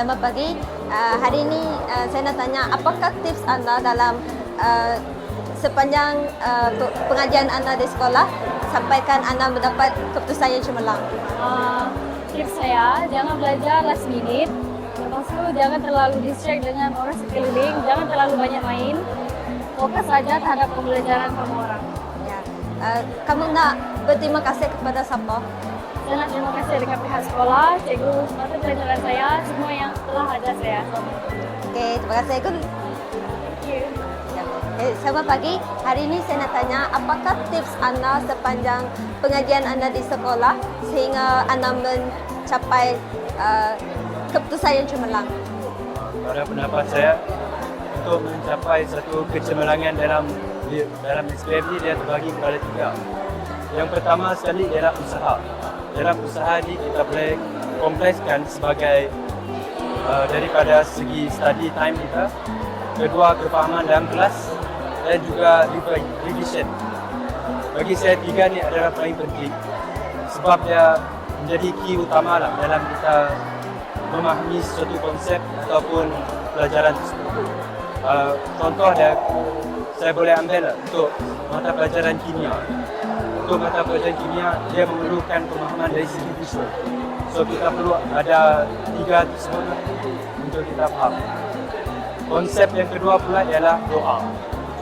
Selamat pagi. Hari ini saya nak tanya, apakah tips anda dalam sepanjang pengajian anda di sekolah sampaikan anda mendapat keputusan yang cemerlang? Tips saya, jangan belajar last minute. Lepas itu jangan terlalu distract dengan orang sekeliling, jangan terlalu banyak main. Fokus saja terhadap pembelajaran kamu orang. Ya. Kamu nak berterima kasih kepada siapa? Saya nak terima kasih dengan pihak sekolah, cikgu, mata pelajaran saya, semua yang telah ajar saya. Okey, terima kasih. Thank you. Selamat pagi. Hari ini saya nak tanya, apakah tips anda sepanjang pengajian anda di sekolah sehingga anda mencapai keputusan yang cemerlang? Pada pendapat saya, untuk mencapai satu kecemerlangan dalam SPM ini, dia terbagi kepada tiga. Yang pertama sekali ialah usaha. Dalam usaha ini kita boleh kompleskan sebagai daripada segi study time kita, kedua kefahaman dalam kelas dan juga revision. Bagi saya tiga ni adalah paling penting sebab dia menjadi key utama lah dalam kita memahami suatu konsep ataupun pelajaran tersebut. Contoh dia, saya boleh ambil untuk mata pelajaran kimia. Untuk mata pelajaran kimia, dia memerlukan pemahaman dari segi visual. So kita perlu ada tiga tersebut untuk kita faham. Konsep yang kedua pula ialah doa.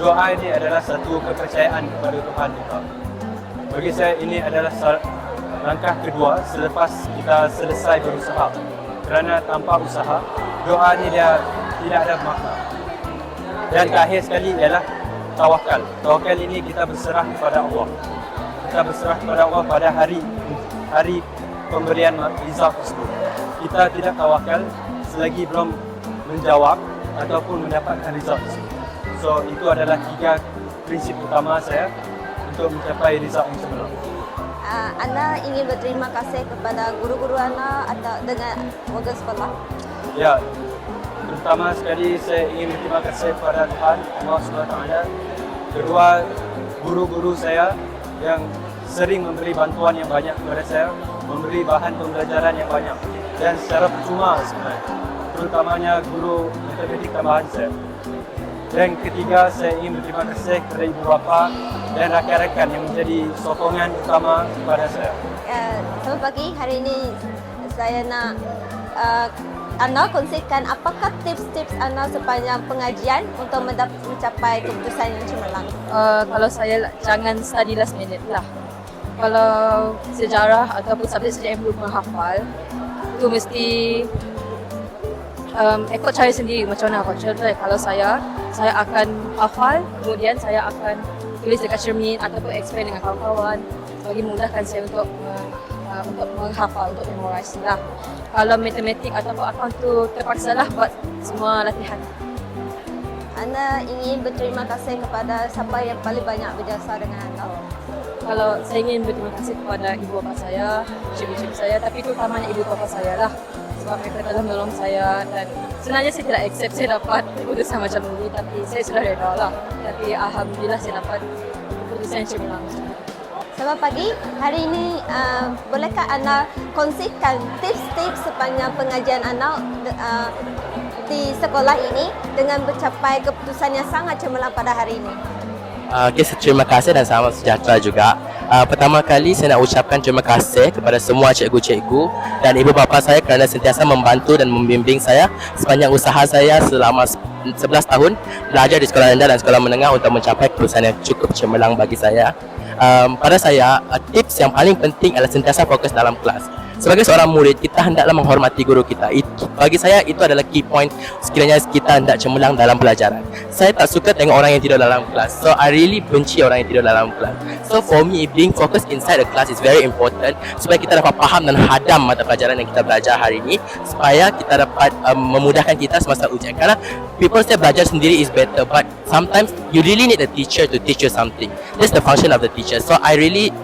Doa ini adalah satu kepercayaan kepada Tuhan kita. Bagi saya ini adalah langkah kedua selepas kita selesai berusaha. Kerana tanpa usaha, doa ini dia tidak ada makna. Dan terakhir sekali ialah tawakal. Tawakal ini kita berserah kepada Allah. Kita berserah kepada Allah pada hari pemberian result tersebut. Kita tidak tawakal selagi belum menjawab ataupun mendapatkan result tersebut. So itu adalah tiga prinsip utama saya untuk mencapai result yang cemerlang. Anda ingin berterima kasih kepada guru-guru anda atau dengan warga sekolah? Ya, pertama sekali saya ingin berterima kasih kepada Tuhan Allah SWT. Kedua, guru-guru saya yang sering memberi bantuan yang banyak kepada saya, memberi bahan pembelajaran yang banyak dan secara percuma sebenarnya, terutamanya guru matematik tambahan saya. Dan ketiga, saya ingin berterima kasih kepada ibu bapa dan rakan-rakan yang menjadi sokongan utama kepada saya. Selamat pagi. Hari ini saya nak anda kongsikan apakah tips-tips anda sepanjang pengajian untuk mencapai keputusan yang cemerlang? Kalau saya, jangan study last minute lah. Kalau sejarah ataupun subjek-subjek yang belum menghafal, itu mesti ikut cara sendiri macam mana. Contoh, kalau saya akan hafal, kemudian saya akan tulis dekat cermin ataupun explain dengan kawan-kawan bagi memudahkan saya untuk menghafal, untuk memorize lah. Kalau matematik ataupun akaun tu terpaksa lah buat semua latihan. Anda ingin berterima kasih kepada siapa yang paling banyak berjasa dengan anda? Kalau saya ingin berterima kasih kepada ibu bapa saya, cikgu-cikgu saya, tapi terutamanya ibu bapa saya lah. Sebab mereka telah menolong saya dan sebenarnya saya tidak accept saya dapat keputusan macam ini, tapi saya sudah reda lah. Tapi alhamdulillah saya dapat keputusan yang cemerlang. Selamat pagi. Hari ini bolehkah anda kongsikan tips-tips sepanjang pengajian anda di sekolah ini dengan mencapai keputusan yang sangat cemerlang pada hari ini? Okay, terima kasih dan salam sejahtera juga. Pertama kali saya nak ucapkan terima kasih kepada semua cikgu-cikgu dan ibu bapa saya kerana sentiasa membantu dan membimbing saya sepanjang usaha saya selama 11 tahun belajar di sekolah rendah dan sekolah menengah untuk mencapai keputusan yang cukup cemerlang bagi saya. Pada saya, tips yang paling penting adalah sentiasa fokus dalam kelas. Sebagai seorang murid, kita hendaklah menghormati guru kita. Bagi saya, itu adalah key point sekiranya kita hendak cemerlang dalam pelajaran. Saya tak suka tengok orang yang tidur dalam kelas. So, I really benci orang yang tidur dalam kelas. So, for me, being focused inside the class is very important supaya kita dapat faham dan hadam mata pelajaran yang kita belajar hari ini, supaya kita dapat memudahkan kita semasa ujian. Karena people say belajar sendiri is better, but sometimes you really need a teacher to teach you something. That's the function of the teacher. So, I really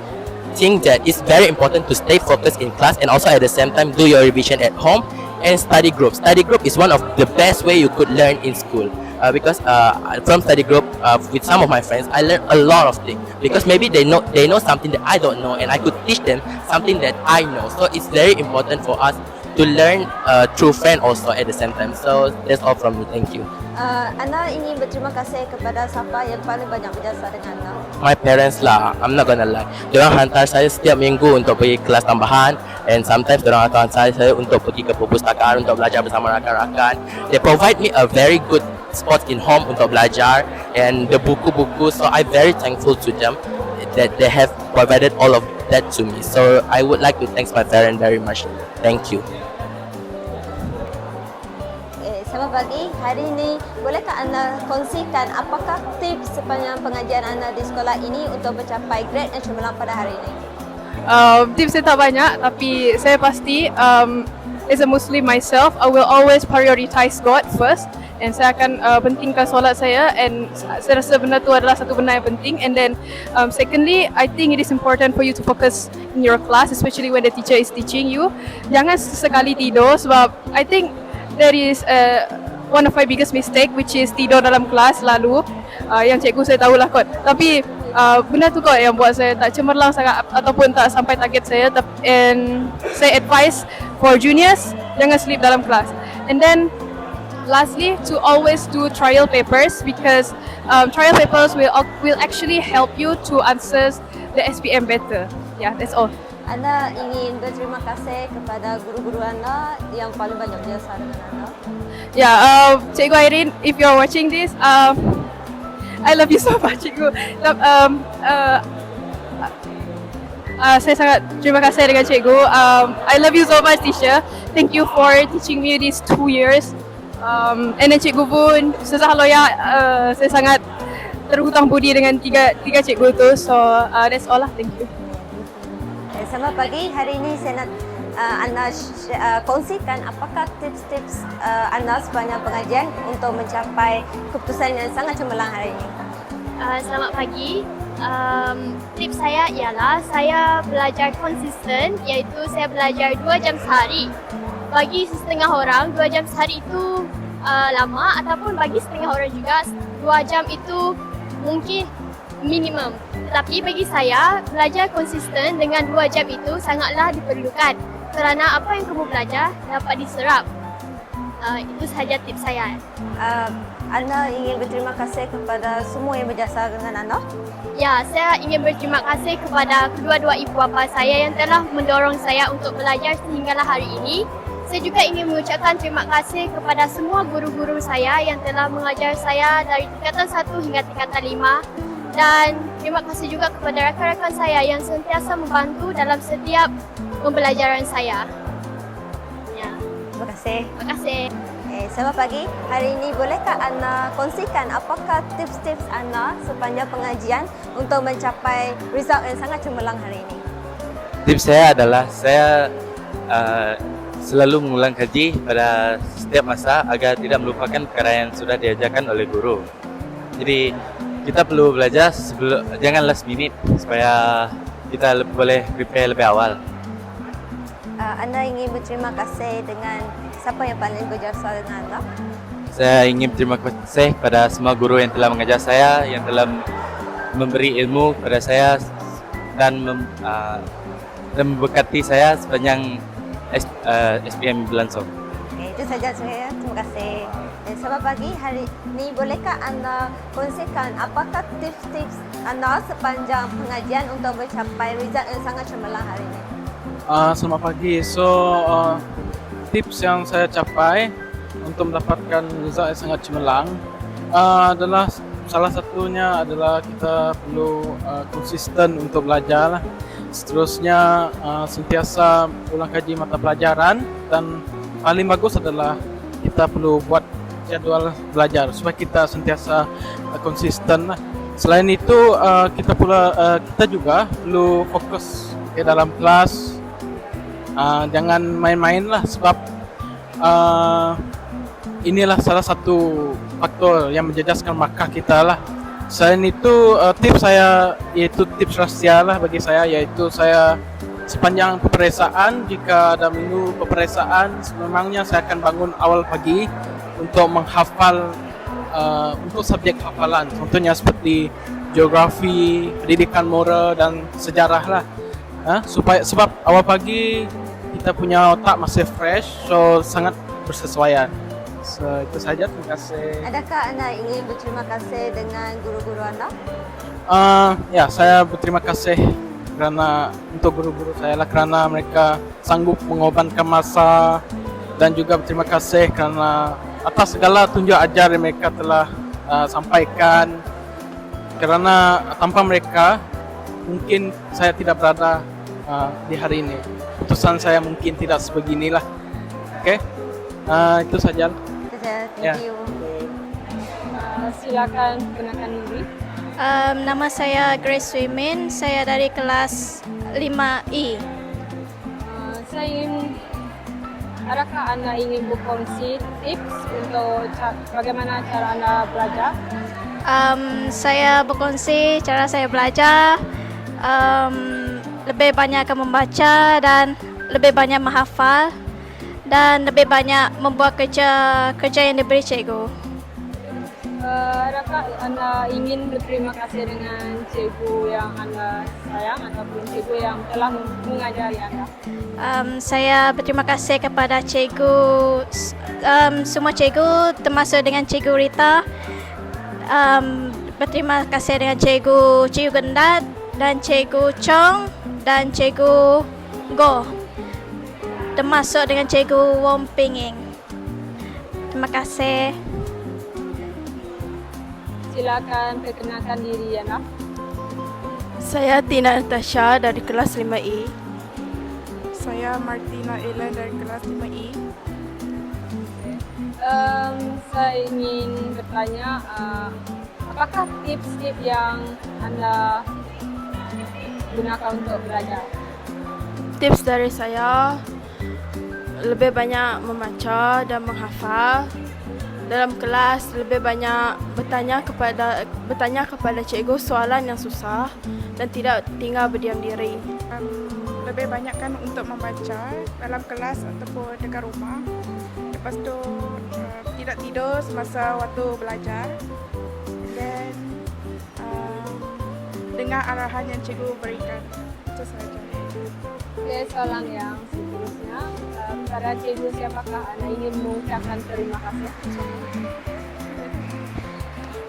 think that it's very important to stay focused in class and also at the same time do your revision at home and study group. Study group is one of the best way you could learn in school. Because from study group with some of my friends, I learned a lot of things because maybe they know something that I don't know and I could teach them something that I know. So it's very important for us to learn through friend also at the same time. So that's all from me. Thank you. Ana ingin berterima kasih kepada siapa yang paling banyak berjasa dengan Ana. My parents lah, I'm not gonna lie. Diorang hantar saya setiap minggu untuk pergi kelas tambahan, and sometimes diorang hantar saya untuk pergi ke perpustakaan untuk belajar bersama rakan-rakan. They provide me a very good spot in home untuk belajar, and the buku-buku, so I'm very thankful to them that they have provided all of that to me. So I would like to thank my parents very much. Thank you. Selamat pagi. Hari ini bolehkah anda kongsikan apakah tips sepanjang pengajian anda di sekolah ini untuk mencapai grade yang cemerlang pada hari ini? Tips saya tak banyak, tapi saya pasti as a Muslim myself, I will always prioritize God first, and saya akan pentingkan solat saya, and saya rasa benda tu adalah satu benda yang penting. And then secondly, I think it is important for you to focus in your class, especially when the teacher is teaching you. Jangan sesekali tidur, sebab I think that is one of my biggest mistake, which is tidur dalam kelas lalu. Yang cikgu saya tahulah kot. Tapi benda tu kot yang buat saya tak cemerlang sangat ataupun tak sampai target saya. And saya advise for juniors, jangan sleep dalam kelas. And then lastly, to always do trial papers, because trial papers will actually help you to answer the SPM better. Yeah, that's all. Anda ingin berterima kasih kepada guru-guru anda yang paling banyak berjasa dengan anda. Yeah, Cikgu Irene, if you're watching this, I love you so much, Cikgu. Saya sangat terima kasih dengan Cikgu. I love you so much, teacher. Thank you for teaching me these 2 years. And then Cikgu pun, susah loya, saya sangat terhutang budi dengan tiga cikgu tu. So that's all lah. Thank you. Selamat pagi. Hari ini saya nak anda kongsikan apakah tips-tips anda sepanjang pengajian untuk mencapai keputusan yang sangat cemerlang hari ini. Selamat pagi. Tips saya ialah saya belajar konsisten, iaitu saya belajar 2 jam sehari. Bagi setengah orang 2 jam sehari itu lama, ataupun bagi setengah orang juga 2 jam itu mungkin minimum. Tetapi bagi saya, belajar konsisten dengan 2 jam itu sangatlah diperlukan kerana apa yang kamu belajar dapat diserap. Itu sahaja tips saya. Anda ingin berterima kasih kepada semua yang berjasa dengan anda? Ya, saya ingin berterima kasih kepada kedua-dua ibu bapa saya yang telah mendorong saya untuk belajar sehinggalah hari ini. Saya juga ingin mengucapkan terima kasih kepada semua guru-guru saya yang telah mengajar saya dari tingkatan 1 hingga tingkatan 5. Dan terima kasih juga kepada rakan-rakan saya yang sentiasa membantu dalam setiap pembelajaran saya. Ya. Terima kasih. Terima kasih. Selamat pagi. Hari ini bolehkah anda kongsikan apakah tips-tips anda sepanjang pengajian untuk mencapai result yang sangat cemerlang hari ini? Tips saya adalah saya selalu mengulang kaji pada setiap masa agar tidak melupakan perkara yang sudah diajarkan oleh guru. Jadi kita perlu belajar jangan last minute supaya kita boleh prepare lebih awal. Anda ingin berterima kasih dengan siapa yang paling berjasa dengan anda? Saya ingin berterima kasih kepada semua guru yang telah mengajar saya, yang telah memberi ilmu kepada saya dan memberkati saya sepanjang SPM berlangsung. Itu saja saya. Terima kasih. Selamat pagi. Hari ini bolehkah anda kongsikan apakah tips-tips anda sepanjang pengajian untuk mencapai result yang sangat cemerlang hari ini? Selamat pagi. So, tips yang saya capai untuk mendapatkan result yang sangat cemerlang adalah salah satunya adalah kita perlu konsisten untuk belajar. Seterusnya sentiasa ulang kaji mata pelajaran, dan paling bagus adalah kita perlu buat jadual belajar supaya kita sentiasa konsisten. Selain itu kita juga perlu fokus ke dalam kelas. Jangan main-main lah, sebab inilah salah satu faktor yang menjejaskan markah kita lah. Selain itu tips saya iaitu tips rahsia lah bagi saya, iaitu saya sepanjang peperiksaan, jika ada minggu peperiksaan, sememangnya saya akan bangun awal pagi untuk menghafal untuk subjek hafalan, contohnya seperti geografi, pendidikan moral dan sejarah lah. Sebab awal pagi kita punya otak masih fresh, so sangat bersesuaian. So itu saja, terima kasih. Adakah anda ingin berterima kasih dengan guru-guru anda? Ya, saya berterima kasih untuk guru-guru saya lah, kerana mereka sanggup mengorbankan masa, dan juga berterima kasih kerana atas segala tunjuk ajar yang mereka telah sampaikan. Kerana tanpa mereka mungkin saya tidak berada di hari ini. Keputusan saya mungkin tidak sebeginilah. Oke, itu saja. Thank Ya. you. Silakan perkenalkan diri. Nama saya Grace Swimin, saya dari kelas 5I. Adakah anda ingin berkongsi tips untuk bagaimana cara anda belajar? Saya berkongsi cara saya belajar, lebih banyak membaca dan lebih banyak menghafal dan lebih banyak membuat kerja yang diberi cikgu. Adakah anda ingin berterima kasih dengan cikgu yang anda sayang ataupun cikgu yang telah mengajari anda? Saya berterima kasih kepada cikgu, semua cikgu termasuk dengan cikgu Rita. Berterima kasih dengan cikgu Gendat dan cikgu Chong dan cikgu Go, termasuk dengan cikgu Wong Pinging. Terima kasih. Silakan perkenalkan diri anda. Saya Tina Natasha dari kelas 5I. Saya Martina Ellen dari kelas 5I. Saya ingin bertanya, apakah tips-tips yang anda gunakan untuk belajar? Tips dari saya lebih banyak membaca dan menghafal. Dalam kelas lebih banyak bertanya kepada cikgu soalan yang susah dan tidak tinggal berdiam diri. Lebih banyak kan untuk membaca dalam kelas ataupun dekat rumah. Lepas tu tidak tidur semasa waktu belajar. Dan dengar arahan yang cikgu berikan. Itu sahaja. Oke, soalan yang seterusnya, kepada cikgu siapakah anda ingin mengucapkan terima kasih?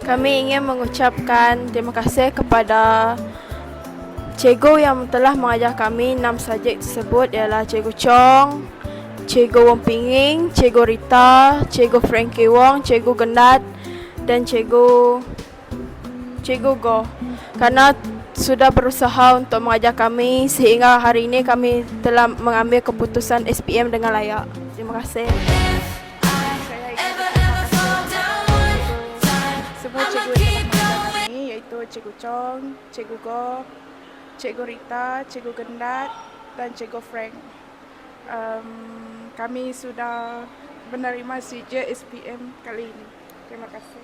Kami ingin mengucapkan terima kasih kepada cikgu yang telah mengajar kami 6 subjek tersebut, ialah cikgu Chong, cikgu Wong Pinging, cikgu Rita, cikgu Frankie Wong, cikgu Gendat dan cikgu Go. Karena sudah berusaha untuk mengajar kami sehingga hari ini kami telah mengambil keputusan SPM dengan layak. Terima kasih. Saya ingin berterima kasih semua cikgu yang telah mengajar kami, iaitu cikgu Chong, cikgu Go, cikgu Rita, cikgu Gendat dan cikgu Frank. Kami sudah menerima CJ SPM kali ini. Terima kasih.